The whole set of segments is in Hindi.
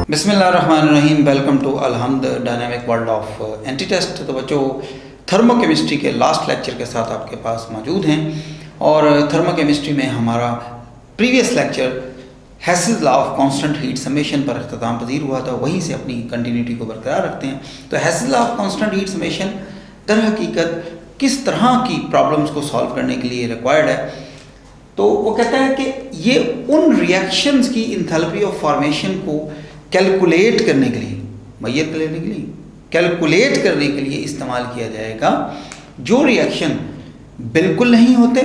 बिस्मिल्लाहिर्रहमानिर्रहीम। Welcome to Alhamd dynamic world of anti test. तो बच्चों, थर्मोकेमिस्ट्री के लास्ट लेक्चर के साथ आपके पास मौजूद हैं और थर्मोकेमिस्ट्री में हमारा previous lecture Hess's law of constant heat summation पर अख्ताम पजीर हुआ था। वहीं से अपनी कंटिन्यूटी को बरकरार रखते हैं। तो Hess's law of constant heat summation दर हकीकत किस तरह की प्रॉब्लम्स को सॉल्व करने के लिए रिक्वायर्ड है, तो वो कहता है कि ये उन रिएक्शंस की इंथैल्पी ऑफ फॉर्मेशन को कैलकुलेट करने के लिए, मैयर करने के लिए, कैलकुलेट करने के लिए इस्तेमाल किया जाएगा जो रिएक्शन बिल्कुल नहीं होते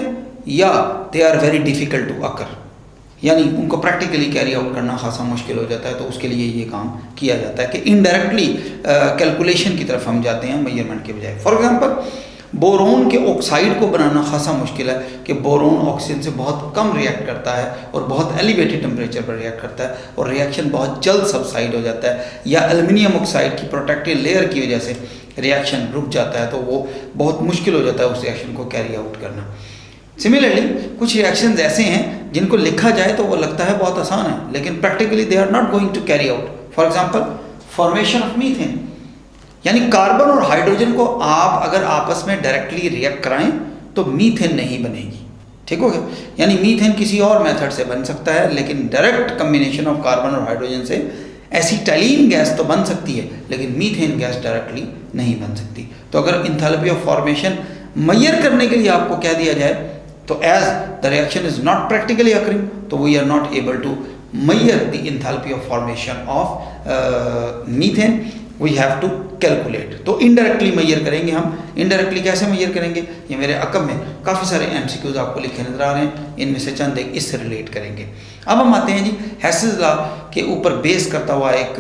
या they are very difficult to occur, यानी उनको प्रैक्टिकली कैरी आउट करना खासा मुश्किल हो जाता है। तो उसके लिए ये काम किया जाता है कि इनडायरेक्टली कैलकुलेशन की तरफ हम जाते हैं मेजरमेंट के बजाय। फॉर एग्जांपल, बोरोन के ऑक्साइड को बनाना खासा मुश्किल है कि बोरोन ऑक्सीजन से बहुत कम रिएक्ट करता है और बहुत एलिवेटेड टेम्परेचर पर रिएक्ट करता है और रिएक्शन बहुत जल्द सबसाइड हो जाता है, या एल्युमिनियम ऑक्साइड की प्रोटेक्टिव लेयर की वजह से रिएक्शन रुक जाता है, तो वो बहुत मुश्किल हो जाता है उस रिएक्शन को कैरी आउट करना। सिमिलरली कुछ रिएक्शंस ऐसे हैं जिनको लिखा जाए तो वो लगता है बहुत आसान है, लेकिन practically they are not going to carry out. For example, formation of methane, यानी कार्बन और हाइड्रोजन को आप अगर आपस में डायरेक्टली रिएक्ट कराएं तो मीथेन नहीं बनेगी। ठीक हो गया? यानी मीथेन किसी और मेथड से बन सकता है, लेकिन डायरेक्ट कम्बिनेशन ऑफ कार्बन और हाइड्रोजन से एसिटाइलिन गैस तो बन सकती है, लेकिन मीथेन गैस डायरेक्टली नहीं बन सकती। तो अगर इंथैल्पी ऑफ फॉर्मेशन मेजर करने के लिए आपको कह दिया जाए तो as the reaction is not practically occurring, तो we are not able to measure the enthalpy of formation of methane, we have to calculate. तो इनडायरेक्टली मेजर करेंगे हम। इनडायरेक्टली कैसे मेजर करेंगे, ये मेरे अकब में काफ़ी सारे एमसीक्यूज आपको लिखे नजर आ रहे हैं, इनमें से चंद एक इससे रिलेट करेंगे। अब हम आते हैं जी हेसेस लॉ के ऊपर बेस करता हुआ एक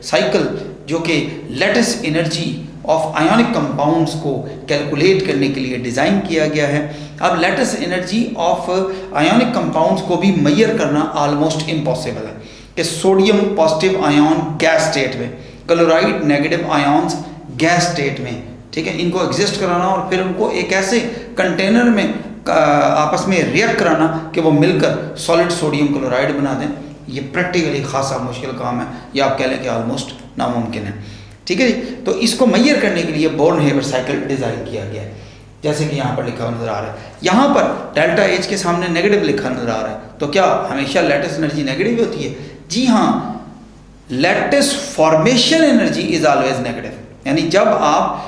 साइकिल जो कि lattice energy of ionic compounds को कैलकुलेट करने के लिए डिज़ाइन किया गया है। अब lattice energy of ionic compounds को भी मेजर करना ऑलमोस्ट इम्पॉसिबल है कि sodium positive ion gas state में, chloride negative ions gas state में, ठीक है, इनको एग्जिस्ट कराना और फिर उनको एक ऐसे कंटेनर में आपस में रिएक्ट कराना कि वो मिलकर सॉलिड सोडियम क्लोराइड बना दें, ये प्रैक्टिकली खासा मुश्किल काम है, या आप कह लें कि ऑलमोस्ट नामुमकिन है। ठीक है जी। तो इसको मेजर करने के लिए बोर्न-हेबर साइकिल डिज़ाइन किया गया है, जैसे कि यहाँ पर लिखा हुआ नजर आ रहा है। यहाँ पर डेल्टा एच के सामने नेगेटिव लिखा नजर आ रहा है, तो क्या हमेशा लेटिस एनर्जी नेगेटिव होती है? जी हाँ, lattice formation energy is always negative, यानी जब आप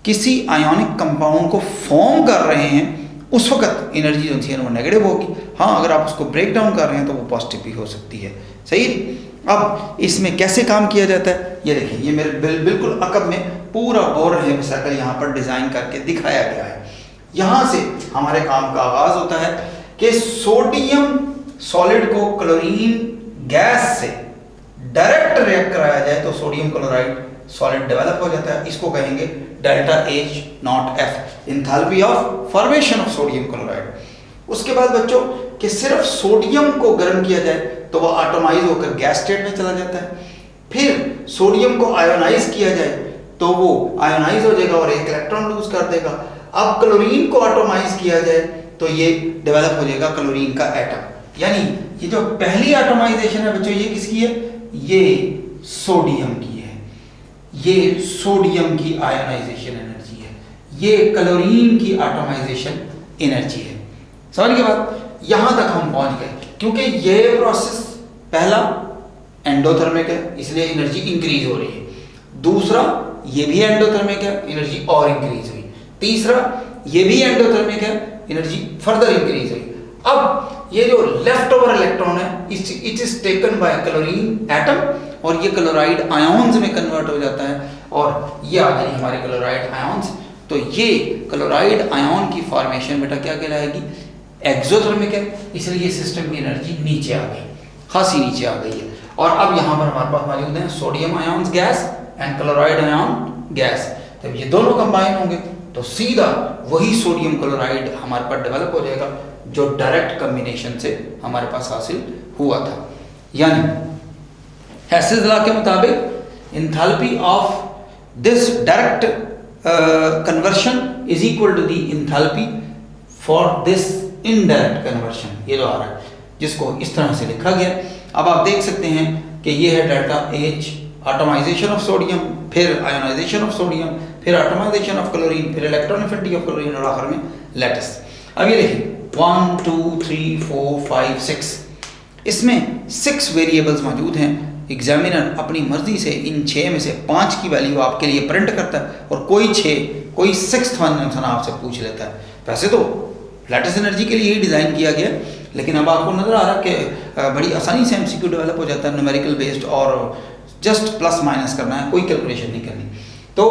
किसी आयोनिक कंपाउंड को फॉर्म कर रहे हैं उस वक्त एनर्जी जो है वो नेगेटिव होगी। हाँ, अगर आप उसको ब्रेक डाउन कर रहे हैं तो वो पॉजिटिव भी हो सकती है। सही। अब इसमें कैसे काम किया जाता है, ये देखिए, ये मेरे बिल्कुल अकब में पूरा बोर्न-हेबर साइकिल यहाँ पर डिज़ाइन करके दिखाया गया है। यहाँ से हमारे काम का आगाज़ होता है कि सोडियम सॉलिड को क्लोरीन गैस से डायरेक्ट रिएक्ट कराया जाए तो सोडियम क्लोराइड सॉलिड डेवलप हो जाता है। इसको कहेंगे delta H not F, enthalpy of formation of sodium chloride. उसके बाद बच्चों कि सिर्फ सोडियम को गर्म किया जाए तो वह एटमाइज होकर गैस स्टेट में चला जाता है। फिर सोडियम को आयोनाइज किया जाए तो वो आयोनाइज हो जाएगा और एक इलेक्ट्रॉन लूज कर देगा। अब क्लोरीन को एटमाइज किया जाए तो ये डेवलप हो जाएगा क्लोरीन का एटम। यानी ये जो पहली एटमाइजेशन है बच्चों, ये किसकी है? ये सोडियम की है। ये सोडियम की आयोनाइजेशन एनर्जी है, ये क्लोरीन की एटमाइजेशन एनर्जी है। समझ के बाद यहां तक हम पहुंच गए, क्योंकि ये प्रोसेस पहला एंडोथर्मिक है, इसलिए एनर्जी इंक्रीज हो रही है। दूसरा, ये भी एंडोथर्मिक है, एनर्जी और इंक्रीज हुई। तीसरा, ये भी एंडोथर्मिक है, एनर्जी फर्दर इंक्रीज हुई। अब ये जो लेफ्ट ओवर इलेक्ट्रॉन है it is taken by chlorine atom और ये क्लोराइड आयन्स में कन्वर्ट हो जाता है और ये आ गई हमारी क्लोराइड आयन्स। तो ये क्लोराइड आयन की फॉर्मेशन बेटा क्या कहलाएगी? एक्सोथर्मिक है, इसलिए सिस्टम की एनर्जी नीचे आ गई, खासी नीचे आ गई है। और अब यहाँ पर हमारे पास मौजूद है sodium ions gas and chloride ion gas. जब ये दोनों कंबाइन होंगे तो सीधा वही सोडियम क्लोराइड हमारे पास डेवलप हो जाएगा जो डायरेक्ट कम्बिनेशन से हमारे पास हासिल हुआ था। यानी हेसेस लॉ के मुताबिक enthalpy of this direct conversion is equal to the enthalpy for this indirect conversion, ये जो आ रहा है जिसको इस तरह से लिखा गया। अब आप देख सकते हैं कि ये है delta H atomization of sodium, फिर आयोनाइजेशन ऑफ सोडियम, फिर एटमाइजेशन ऑफ क्लोरीन, फिर इलेक्ट्रॉन एफिनिटी ऑफ क्लोरीन और आखिर में लैटिस। अब ये देखिए 1 2 3 4 5 6, इसमें 6 वेरिएबल्स मौजूद हैं। एग्जामिनर अपनी मर्जी से इन 6 में से 5 की वैल्यू आपके लिए प्रिंट करता है और कोई 6th वन आपसे पूछ लेता है। वैसे तो लैटिस एनर्जी के लिए ही डिज़ाइन किया गया, लेकिन अब आपको नज़र आ रहा है कि बड़ी आसानी से MCQ डेवलप हो जाता है न्यूमेरिकल बेस्ड, और जस्ट प्लस माइनस करना है, कोई कैलकुलेशन नहीं करनी। तो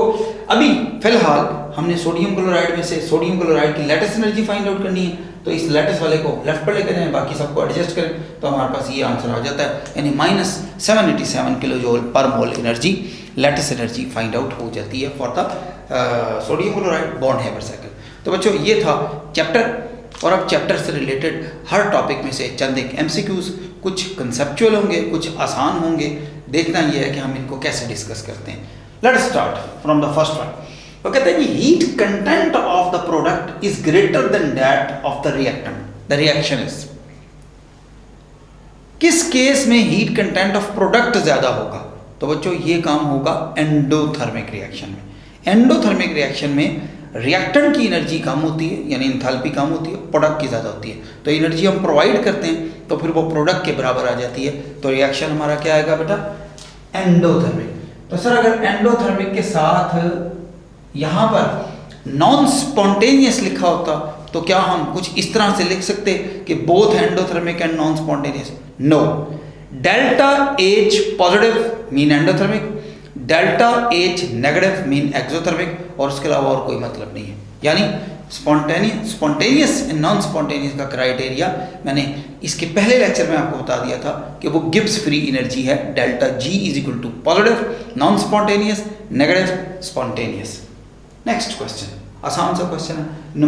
अभी फिलहाल हमने सोडियम क्लोराइड में से सोडियम क्लोराइड की लैटिस एनर्जी फाइंड आउट करनी है, तो इस लैटिस वाले को लेफ्ट पर लेकर जाएं, बाकी सबको एडजस्ट करें, तो हमारे पास ये आंसर आ जाता है, यानी -787 kilo joule per mole energy lattice energy find out हो जाती है फॉर द सोडियम क्लोराइड बॉन्ड हैमर साइकिल। तो बच्चों ये था चैप्टर, और अब चैप्टर से रिलेटेड हर टॉपिक में से चंद एक MCQs, कुछ कंसेप्चुअल होंगे, कुछ आसान होंगे। देखना ये है कि हम इनको कैसे डिस्कस करते हैं। Let's start from the first one. वो कहते हैं कि heat content of the product is greater than that of the reactant, the reaction is. किस केस में हीट कंटेंट ऑफ प्रोडक्ट ज्यादा होगा? तो बच्चों ये काम होगा एंडोथर्मिक रिएक्शन में। एंडोथर्मिक रिएक्शन में रिएक्टेंट की एनर्जी कम होती है, यानी इंथैल्पी कम होती है, प्रोडक्ट की ज़्यादा होती है। तो एनर्जी हम प्रोवाइड करते हैं तो फिर वो प्रोडक्ट के बराबर आ जाती है, तो रिएक्शन हमारा क्या आएगा बेटा? एंडोथर्मिक। तो सर अगर एंडोथर्मिक के साथ यहाँ पर नॉन स्पॉन्टेनियस लिखा होता तो क्या हम कुछ इस तरह से लिख सकते कि both endothermic and non spontaneous? No. Delta H positive mean endothermic, delta H negative mean exothermic, और उसके अलावा और कोई मतलब नहीं है। यानी स्पॉन्टेनियस एंड नॉन स्पॉन्टेनियस का क्राइटेरिया मैंने इसके पहले लेक्चर में आपको बता दिया था कि वो गिब्स फ्री एनर्जी है, delta G is equal to positive non spontaneous negative spontaneous. Next question, आसान सा क्वेश्चन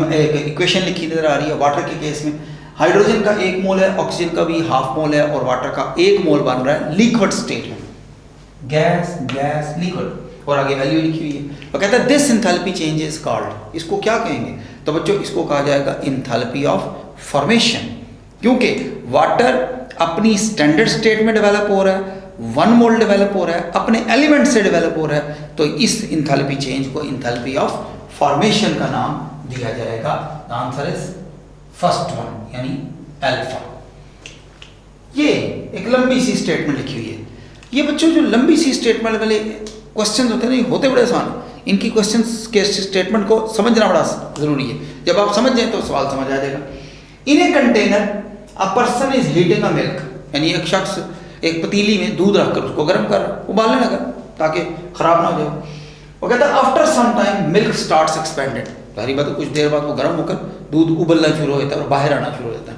है। एक इक्वेशन लिखी नजर आ रही है। वाटर के केस में हाइड्रोजन का 1 मोल है, ऑक्सीजन का भी ½ मोल है, और वाटर का 1 मोल बन रहा है लिक्विड स्टेट में, गैस गैस लिक्विड, और आगे वैल्यू लिखी हुई है। वो कहता है this enthalpy change is called, इसको क्या कहेंगे? तो बच्चों इसको कहा जाएगा एंथैल्पी ऑफ फॉर्मेशन, क्योंकि वाटर अपनी स्टैंडर्ड स्टेट में डेवलप हो रहा है, 1 मोल डेवलप हो रहा है, अपने एलिमेंट से डेवलप हो रहा है, तो इस एंथैल्पी चेंज को एंथैल्पी ऑफ फॉर्मेशन का नाम दिया जाएगा। आंसर इज फर्स्ट वन, यानी अल्फा। ये एक लंबी सी स्टेटमेंट लिखी हुई है। ये बच्चों जो लंबी सी स्टेटमेंट वाले क्वेश्चन होते हैं ना, होते बड़े आसान, इनकी क्वेश्चन के स्टेटमेंट को समझना बड़ा जरूरी है। जब आप समझ जाए तो सवाल समझ आ जाएगा। In a container a person is heating a milk, यानी एक शख्स एक पतीली में दूध रखकर उसको गर्म कर उबालने लगा ताकि खराब ना हो जाए। वो कहता है after some time milk starts expanded, सारी बात कुछ देर बाद वो गर्म होकर दूध उबलना शुरू हो जाता है और बाहर आना शुरू हो जाता है।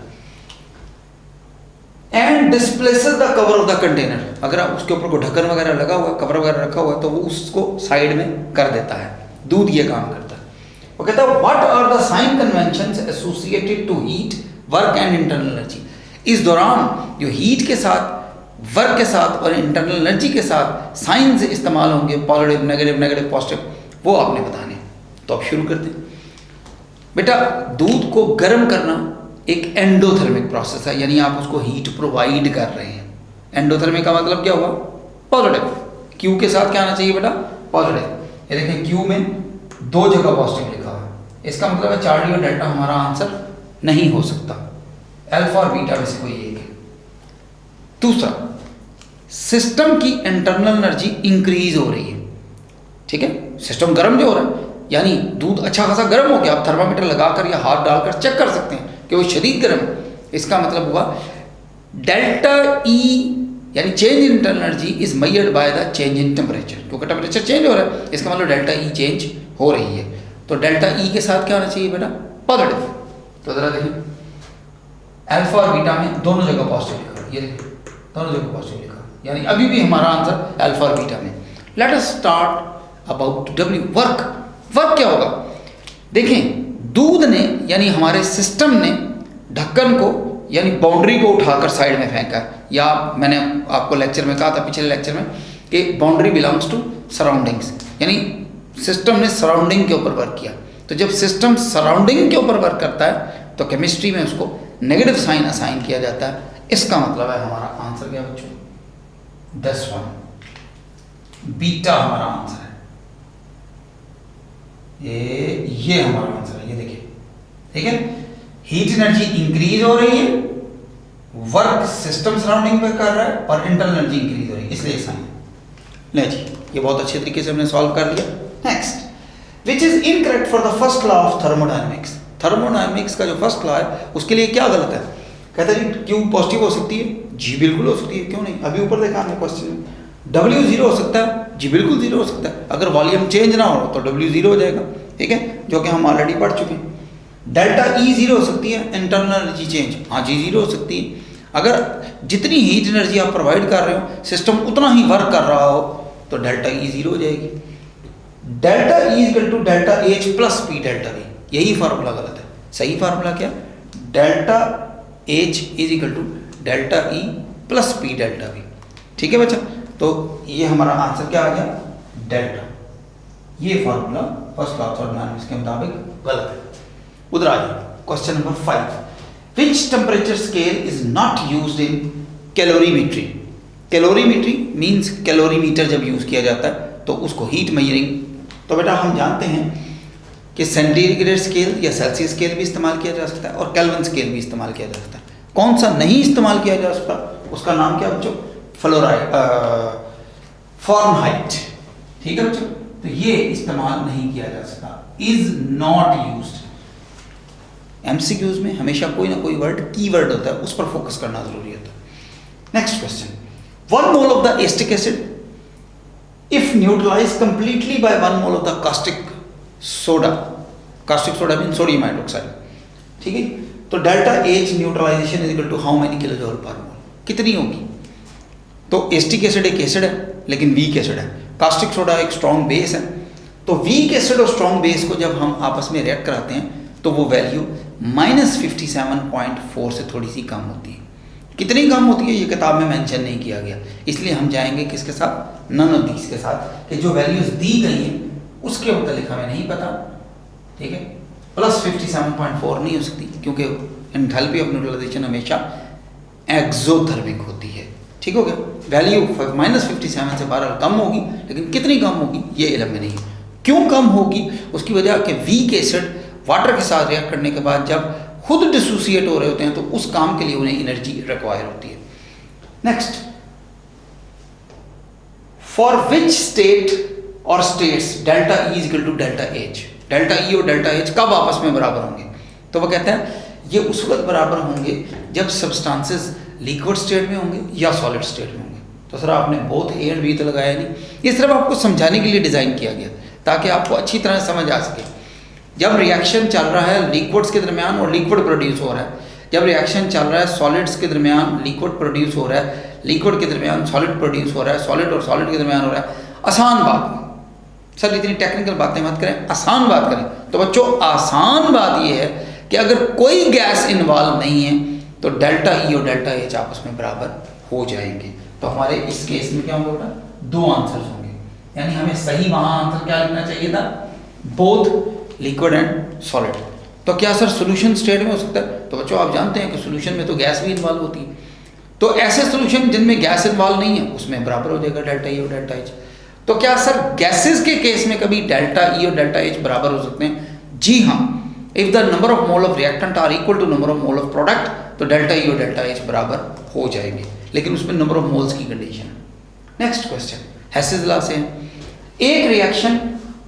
And displaces the cover of the container, अगर उसके ऊपर कोई ढक्कन वगैरह लगा हुआ है, कवर वगैरह रखा हुआ है, तो वो उसको साइड में कर देता है। दूध ये काम करता है। वो कहता है what are the sign conventions associated to heat work and internal energy. इस दौरान जो हीट के साथ, वर्क के साथ और इंटरनल एनर्जी के साथ साइंस इस्तेमाल होंगे, पॉजिटिव नेगेटिव, नेगेटिव पॉजिटिव, वो आपने बताने। तो अब शुरू करते हैं। बेटा दूध को गर्म करना एक एंडोथर्मिक प्रोसेस है, यानी आप उसको हीट प्रोवाइड कर रहे हैं। एंडोथर्मिक का मतलब क्या हुआ? पॉजिटिव। क्यू के साथ क्या आना चाहिए बेटा? पॉजिटिव। ये देखें क्यू में 2 जगह पॉजिटिव लिखा हुआ है, इसका मतलब है 4D और डेल्टा हमारा आंसर नहीं हो सकता, अल्फा और बीटा में से कोई एक है। दूसरा, सिस्टम की इंटरनल एनर्जी इंक्रीज हो रही है, ठीक है, सिस्टम गर्म जो हो रहा है, यानी दूध अच्छा खासा गर्म हो गया, आप थर्मामीटर लगाकर या हाथ डालकर चेक कर सकते हैं कि वो शदीद गर्म है। इसका मतलब हुआ डेल्टा ई यानी change in internal energy is measured by the change in temperature, क्योंकि टेम्परेचर चेंज हो रहा है, इसका मतलब डेल्टा ई चेंज हो रही है। तो डेल्टा ई के साथ क्या होना चाहिए बेटा? पॉजिटिव। तो जरा देखिए अल्फा और बीटा में दोनों जगह पॉजिटिव लिखा है, ये देखिए दोनों जगह पॉजिटिव लिखा, यानी अभी भी हमारा आंसर अल्फा और बीटा में। Let us start about W, work. Work क्या होगा? देखें दूध ने यानी हमारे सिस्टम ने ढक्कन को यानी बाउंड्री को उठाकर साइड में फेंका, या मैंने आपको लेक्चर में कहा था, पिछले लेक्चर में, कि बाउंड्री बिलोंग्स टू सराउंडिंग्स, यानी सिस्टम ने सराउंडिंग के ऊपर वर्क किया। तो जब सिस्टम सराउंडिंग के ऊपर वर्क करता है तो केमिस्ट्री में उसको नेगेटिव साइन असाइन किया जाता है। इसका मतलब है हमारा आंसर क्या बच्चों? +1 बीटा हमारा आंसर है। ये हमारा आंसर है, ये देखिए, ठीक है। हीट एनर्जी इंक्रीज हो रही है, वर्क सिस्टम सराउंडिंग पे कर रहा है और इंटरनल एनर्जी इंक्रीज हो रही है, इसलिए साइन। ले जी, ये बहुत अच्छे तरीके से हमने सॉल्व कर लिया। Next, which is incorrect for the first law of thermodynamics. Thermodynamics का जो फर्स्ट लॉ है उसके लिए क्या गलत है? कहता है क्यू पॉजिटिव हो सकती है, जी बिल्कुल हो सकती है, क्यों नहीं? अभी ऊपर देखा हमने क्वेश्चन में। डब्ल्यू जीरो हो सकता है, जी बिल्कुल जीरो हो सकता है। अगर वॉल्यूम चेंज ना हो तो डब्ल्यू जीरो हो जाएगा, ठीक है, जो कि हम ऑलरेडी पढ़ चुके हैं। डेल्टा ई जीरो हो सकती है, इंटरनल एनर्जी चेंज, हाँ जी जीरो हो सकती है। अगर जितनी हीट एनर्जी आप प्रोवाइड कर रहे हो सिस्टम उतना ही वर्क कर रहा हो तो डेल्टा ई जीरो हो जाएगी। Delta E equal to delta H plus P delta V, यही फार्मूला गलत है। सही फार्मूला क्या? Delta H is equal to delta E plus P delta V, ठीक है बच्चा। तो ये हमारा आंसर क्या आ गया? डेल्टा। ये formula first law of thermodynamics के मुताबिक गलत है। उधर आ जाए question number 5, which temperature scale is not used in calorimetry. Calorimetry means calorimeter जब यूज किया जाता है तो उसको हीट मेजरिंग, तो बेटा हम जानते हैं कि सेंटीग्रेड स्केल या सेल्सियस स्केल भी इस्तेमाल किया जा सकता है और केल्विन स्केल भी इस्तेमाल किया जा सकता है। कौन सा नहीं इस्तेमाल किया जा सकता उसका नाम क्या बच्चों? फॉरेनहाइट, ठीक है बच्चों। तो ये इस्तेमाल नहीं किया जा सकता, इज नॉट यूज्ड। एमसीक्यूज में हमेशा कोई ना कोई वर्ड कीवर्ड होता है, उस पर फोकस करना जरूरी होता है। Next question, 1 mole of the acetic acid if neutralized completely by 1 mole of the caustic soda means sodium hydroxide, ठीक है। तो delta H neutralization is equal to how many kilojoule per mole, कितनी होगी? तो एसिटिक एसिड एक एसिड है लेकिन वीक एसिड है, कास्टिक सोडा एक स्ट्रॉन्ग बेस है। तो वीक एसिड और स्ट्रॉन्ग बेस को जब हम आपस में रिएक्ट कराते हैं तो वो वैल्यू -57.4 से थोड़ी सी कम होती है। कितनी कम होती है ये किताब में मेंशन नहीं किया गया, इसलिए हम जाएंगे किसके साथ? नन ऑफ दीस के साथ, कि जो वैल्यूज दी गई हैं उसके मतलब हमें नहीं पता, ठीक है। +57.4 नहीं हो सकती क्योंकि एंथैल्पी ऑफ न्यूट्रलाइजेशन हमेशा एक्सोथर्मिक होती है, ठीक हो गया। वैल्यू -57 से बहरहाल कम होगी, लेकिन कितनी कम होगी ये इल्म में नहीं है। क्यों कम होगी? उसकी वजह कि वीक एसिड वाटर के साथ रिएक्ट करने के बाद जब खुद डिसोसिएट हो रहे होते हैं तो उस काम के लिए उन्हें एनर्जी रिक्वायर होती है। नेक्स्ट, फॉर विच स्टेट और states delta E is equal to delta H. Delta E और डेल्टा एच कब आपस में बराबर होंगे? तो वो कहते हैं ये उस वक्त बराबर होंगे जब सब्सटेंसेस लिक्विड स्टेट में होंगे या सॉलिड स्टेट में होंगे। तो सर आपने बोथ ए एंड बी तो लगाया नहीं, ये सिर्फ आपको समझाने के लिए डिज़ाइन किया गया ताकि आपको अच्छी तरह समझ आ सके। जब रिएक्शन चल रहा है लिक्विड्स के दरमियान और लिक्विड प्रोड्यूस हो रहा है, जब रिएक्शन चल रहा है सॉलिड्स के दरमियान लिक्विड प्रोड्यूस हो रहा है, लिक्विड के दरमियान सॉलिड प्रोड्यूस हो रहा है, सॉलिड और सॉलिड के दरमियान हो रहा है। आसान बात, सर इतनी टेक्निकल बातें मत करें, आसान बात करें। तो बच्चों आसान बात यह है कि अगर कोई गैस इन्वॉल्व नहीं है तो डेल्टा ई और डेल्टा एच आपस में बराबर हो जाएंगे। तो हमारे इस केस में क्या होगा? 2 आंसर्स होंगे, यानी हमें सही वहाँ आंसर क्या लिखना चाहिए था? Both liquid and solid. तो क्या सर सोल्यूशन स्टेट में हो सकता है? तो बच्चों आप जानते हैं कि सोल्यूशन में तो गैस भी इन्वॉल्व होती है, तो ऐसे सोल्यूशन जिनमें गैस इन्वॉल्व नहीं है उसमें बराबर हो जाएगा डेल्टा ई और डेल्टा एच। तो क्या सर गैसेस के केस में कभी डेल्टा ई और डेल्टा एच बराबर हो सकते हैं? जी हाँ, if the number of mole of reactant are equal to number of mole of product तो डेल्टा ई और डेल्टा एच बराबर हो जाएंगे, लेकिन उसमें नंबर ऑफ मोल्स की कंडीशन है। नेक्स्ट क्वेश्चन हेसेस लॉ से है, एक रिएक्शन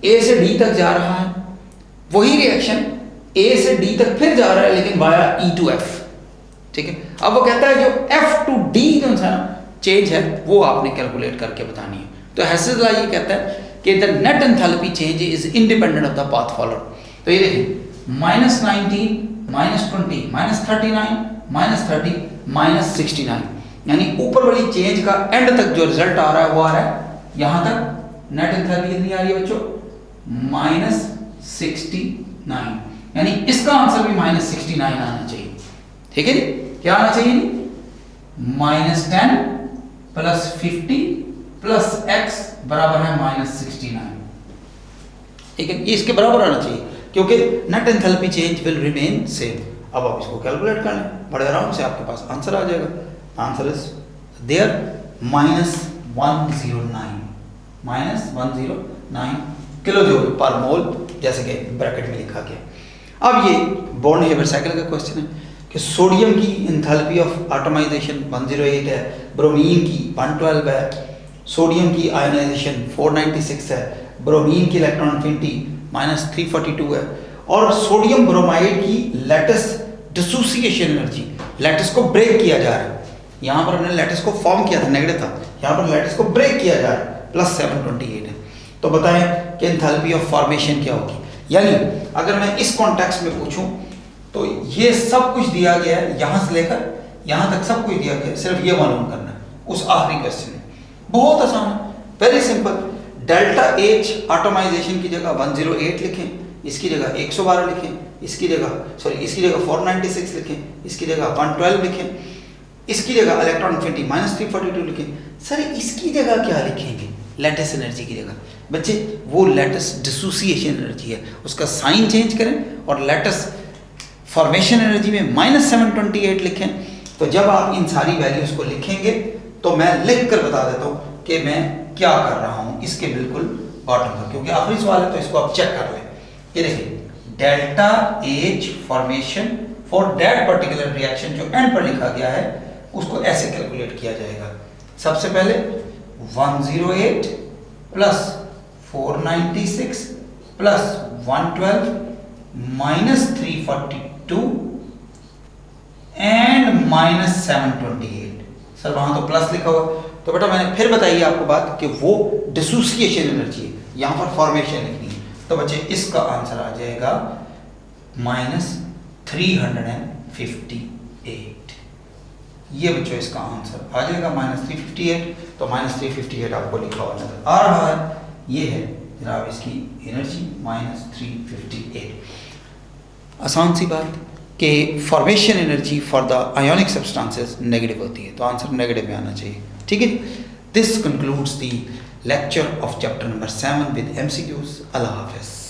ए से डी तक जा रहा है, वही रिएक्शन ए से डी तक फिर जा रहा है लेकिन वाया ई टू एफ, ठीक है। अब वो कहता है जो एफ टू डी जो है ना चेंज है वो आपने कैलकुलेट करके बतानी है। तो हेसेस लॉ ये कहता है कि the net enthalpy change is independent of the path followed. तो ये देखिए -19 -20 -39 -30 -69, यानी ऊपर वाली चेंज का एंड तक जो रिजल्ट आ रहा है वो आ रहा है यहां तक। नेट एंथैल्पी कितनी आ रही है बच्चों? -69, यानी इसका आंसर भी -69 आना चाहिए, ठीक है जी। क्या आना चाहिए? -10 + 50 + x बराबर है -69, ठीक है। ये इसके बराबर आना चाहिए क्योंकि net enthalpy change will remain same. अब आप इसको कैलकुलेट कर लें, बड़े आराम से आपके पास आंसर आ जाएगा। Answer is there 109 -109 kilo joule per mole, जैसे कि ब्रैकेट में लिखा गया। अब ये बॉन्ड हेबर साइकिल का क्वेश्चन है कि सोडियम की एंथैल्पी ऑफ एटमाइजेशन 108 है, ब्रोमीन की 112 है, सोडियम की आयोनाइजेशन 496 है, ब्रोमीन की इलेक्ट्रॉन एफिनिटी -342 है, और सोडियम ब्रोमाइड की लैटिस डिसोसिएशन एनर्जी, लैटिस को ब्रेक किया जा रहा है। यहाँ पर हमने लैटिस को फॉर्म किया था, नेगेटिव था, यहाँ पर लैटिस को ब्रेक किया जा रहा है, +728 है। तो बताएं कि एंथैल्पी ऑफ फॉर्मेशन क्या होगी। यानी अगर मैं इस कॉन्टेक्स्ट में पूछूं तो ये सब कुछ दिया गया है, यहाँ से लेकर यहाँ तक सब कुछ दिया गया है, सिर्फ ये मालूम करना है उस आखिरी क्वेश्चन में। बहुत आसान है, very simple. Delta H atomization की जगह 108 लिखें, इसकी जगह 112 लिखें, इसकी जगह 496 लिखें, इसकी जगह 112 लिखें, इसकी जगह इलेक्ट्रॉन एफिनिटी -342 लिखें। सर इसकी जगह क्या लिखेंगे? लैटिस एनर्जी की जगह बच्चे वो लैटिस डिसोसिएशन एनर्जी है, उसका साइन चेंज करें और लैटिस फॉर्मेशन एनर्जी में -728 लिखें। तो जब आप इन सारी वैल्यूज को लिखेंगे तो मैं लिख कर बता देता हूँ कि मैं क्या कर रहा हूँ इसके बिल्कुल बॉटम पर, क्योंकि आखिरी सवाल है तो इसको आप चेक कर लें। ये देखिए, delta H formation for that particular reaction जो एंड पर लिखा गया है उसको ऐसे कैलकुलेट किया जाएगा। सबसे पहले 108 प्लस 496 प्लस 112 -342 एंड -728। सर वहां तो प्लस लिखा हुआ, तो बेटा मैंने फिर बताइए आपको बात कि वो डिसोसिएशन एनर्जी है, यहाँ पर फॉर्मेशन लिखनी है। तो बच्चे इसका आंसर आ जाएगा -358। ये बच्चों इसका आंसर आ जाएगा -358। तो -358 आपको लिखा हुआ नजर आ रहा है, ये है जनाब इसकी एनर्जी -358। आसान सी बात कि formation energy for the ionic substances negative होती है, तो आंसर नेगेटिव में आना चाहिए। ठीक है, this concludes the lecture of chapter number 7 with MCQs। अल्लाह हाफिज़।